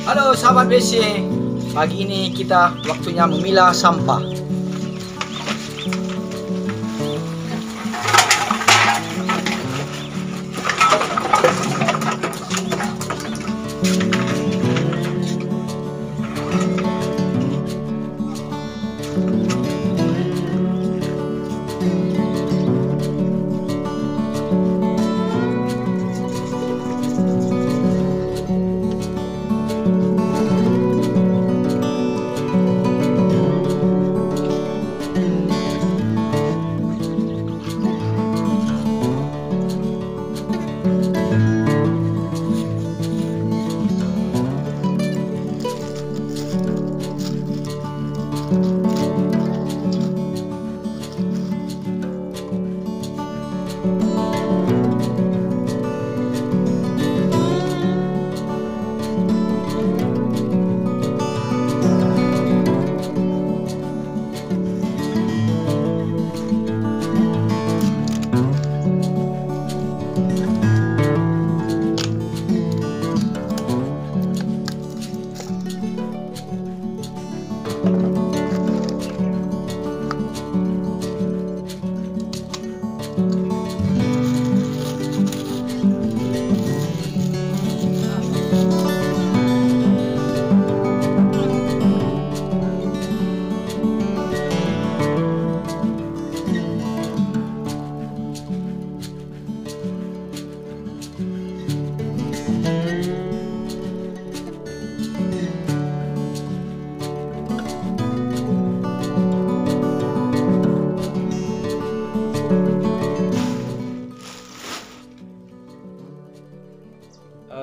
Halo sahabat BC, pagi ini kita waktunya memilah sampah.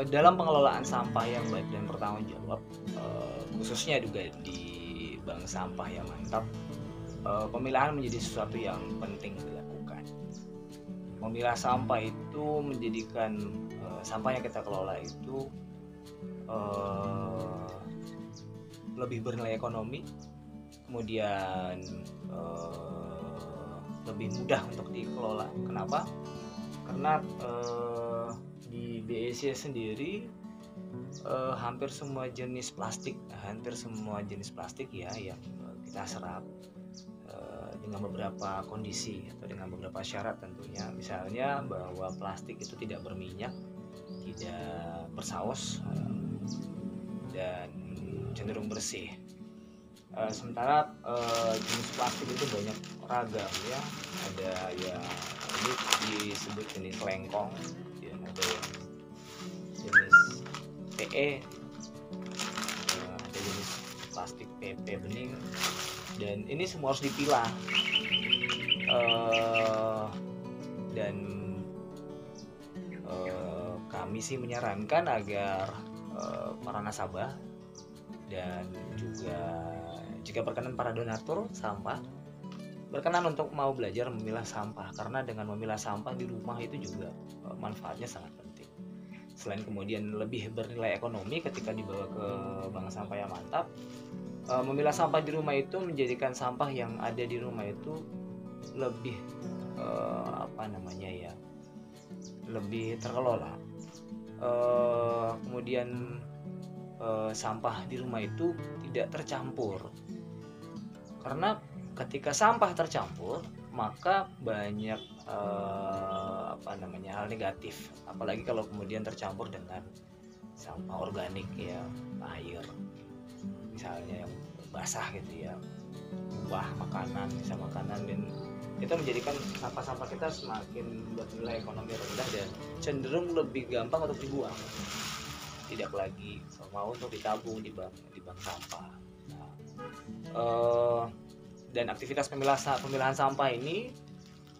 Dalam pengelolaan sampah yang baik dan bertanggung jawab, khususnya juga di bank sampah yang mantap, pemilahan menjadi sesuatu yang penting dilakukan. Memilah sampah itu menjadikan sampah yang kita kelola itu lebih bernilai ekonomi, kemudian lebih mudah untuk dikelola. Kenapa? Karena di BEC sendiri hampir semua jenis plastik ya yang kita serap dengan beberapa kondisi atau dengan beberapa syarat tentunya. Misalnya bahwa plastik itu tidak berminyak, tidak bersaus, dan cenderung bersih. Sementara jenis plastik itu banyak ragam ya. Ada yang ini disebut jenis lengkong, dan ada yang jenis PE, ada jenis plastik PP bening, dan ini semua harus dipilah. Dan kami sih menyarankan agar para nasabah dan juga jika berkenan para donatur sampah berkenan untuk mau belajar memilah sampah, karena dengan memilah sampah di rumah itu juga manfaatnya sangat penting. Selain kemudian lebih bernilai ekonomi ketika dibawa ke bank sampah yang mantap, memilah sampah di rumah itu menjadikan sampah yang ada di rumah itu lebih lebih terkelola. Kemudian sampah di rumah itu tidak tercampur, karena ketika sampah tercampur maka banyak hal negatif, apalagi kalau kemudian tercampur dengan sampah organik ya, air misalnya yang basah gitu ya, buah, makanan, dan itu menjadikan sampah-sampah kita semakin bernilai ekonomi rendah dan cenderung lebih gampang untuk dibuang, tidak lagi mau untuk ditabung di bank sampah. Dan aktivitas pemilahan sampah ini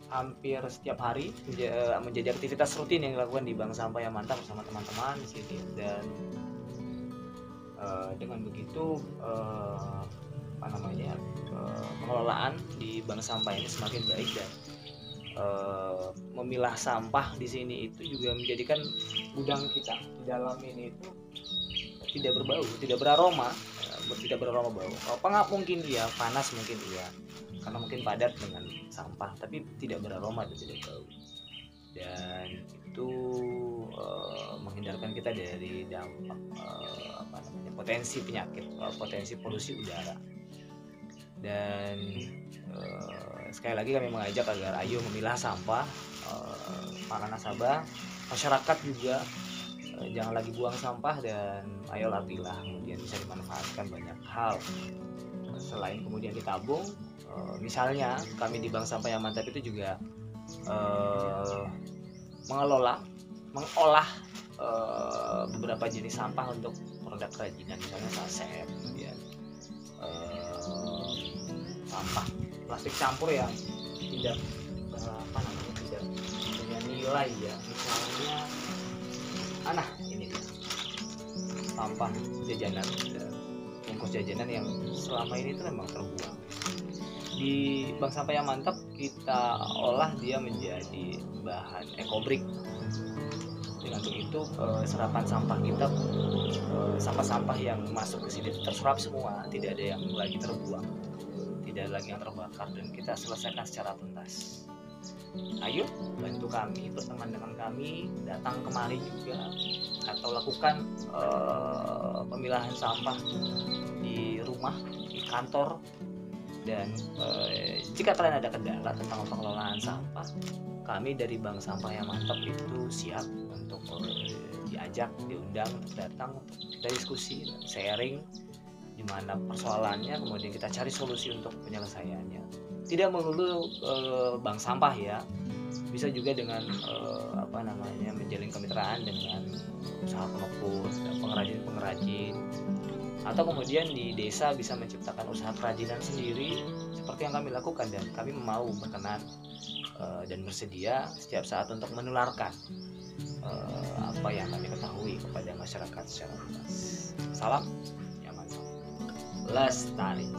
hampir setiap hari menjadi aktivitas rutin yang dilakukan di bank sampah yang mantap bersama teman-teman di sini. Dan dengan begitu pengelolaan di bank sampah ini semakin baik, dan memilah sampah di sini itu juga menjadikan gudang kita di dalam ini itu tidak berbau, tidak beraroma bau. Pengap mungkin iya, panas mungkin iya, karena mungkin padat dengan sampah, tapi tidak beraroma dan tidak bau. Dan itu menghindarkan kita dari dampak potensi penyakit, potensi polusi udara. Dan sekali lagi kami mengajak agar ayo memilah sampah, para nasabah, masyarakat juga jangan lagi buang sampah, dan ayolah pilah, kemudian bisa dimanfaatkan banyak hal selain kemudian ditabung. Misalnya kami di Bank Sampah yang Mantap itu juga mengolah beberapa jenis sampah untuk produk kerajinan, misalnya saset, kemudian sampah plastik campur yang tidak tidak punya nilai ya, misalnya ini dia sampah jajanan, bungkus jajanan yang selama ini itu memang terbuang. Di Bank Sampah yang Mantap kita olah dia menjadi bahan ekobrik. Dengan begitu serapan sampah kita, sampah-sampah yang masuk ke sini terserap semua, tidak ada yang lagi terbuang, tidak ada lagi yang terbakar, dan kita selesaikan secara tuntas. Ayo bantu kami, berteman dengan kami, datang kemari juga, atau lakukan pemilahan sampah di rumah, di kantor. Dan jika kalian ada kendala tentang pengelolaan sampah, kami dari Bank Sampah yang Mantap itu siap untuk diajak, diundang untuk datang, untuk kita diskusi, sharing di mana persoalannya, kemudian kita cari solusi untuk penyelesaiannya. Tidak melulu bank sampah ya, bisa juga dengan menjalin kemitraan dengan usaha penepus, pengrajin, atau kemudian di desa bisa menciptakan usaha kerajinan sendiri seperti yang kami lakukan, dan kami mau berkenan dan bersedia setiap saat untuk menularkan apa yang kami ketahui kepada masyarakat secara luas. Salam nyaman, lestari.